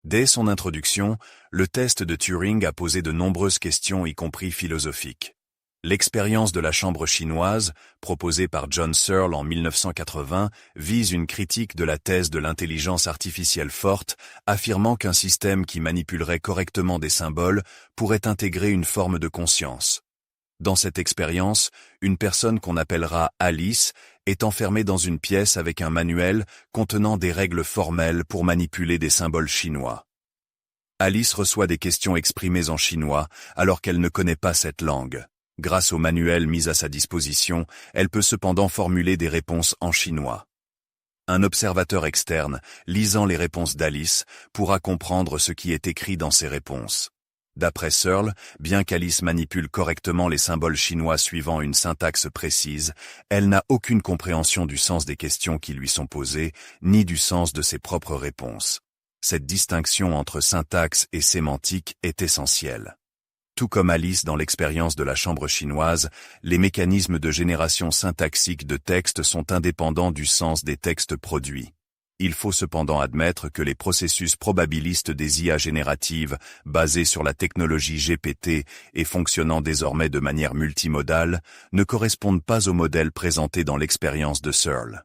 Dès son introduction, le test de Turing a posé de nombreuses questions y compris philosophiques. L'expérience de la chambre chinoise, proposée par John Searle en 1980, vise une critique de la thèse de l'intelligence artificielle forte, affirmant qu'un système qui manipulerait correctement des symboles pourrait intégrer une forme de conscience. Dans cette expérience, une personne qu'on appellera Alice est enfermée dans une pièce avec un manuel contenant des règles formelles pour manipuler des symboles chinois. Alice reçoit des questions exprimées en chinois alors qu'elle ne connaît pas cette langue. Grâce au manuel mis à sa disposition, elle peut cependant formuler des réponses en chinois. Un observateur externe, lisant les réponses d'Alice, pourra comprendre ce qui est écrit dans ces réponses. D'après Searle, bien qu'Alice manipule correctement les symboles chinois suivant une syntaxe précise, elle n'a aucune compréhension du sens des questions qui lui sont posées, ni du sens de ses propres réponses. Cette distinction entre syntaxe et sémantique est essentielle. Tout comme Alice dans l'expérience de la chambre chinoise, les mécanismes de génération syntaxique de textes sont indépendants du sens des textes produits. Il faut cependant admettre que les processus probabilistes des IA génératives, basés sur la technologie GPT et fonctionnant désormais de manière multimodale, ne correspondent pas au modèle présenté dans l'expérience de Searle.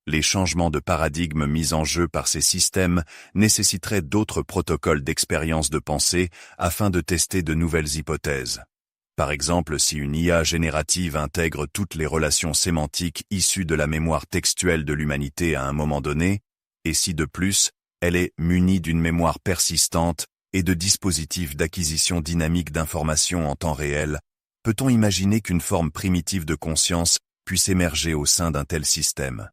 Les changements de paradigme mis en jeu par ces systèmes nécessiteraient d'autres protocoles d'expérience de pensée afin de tester de nouvelles hypothèses. Par exemple, si une IA générative intègre toutes les relations sémantiques issues de la mémoire textuelle de l'humanité à un moment donné, et si de plus, elle est munie d'une mémoire persistante et de dispositifs d'acquisition dynamique d'informations en temps réel, peut-on imaginer qu'une forme primitive de conscience puisse émerger au sein d'un tel système ?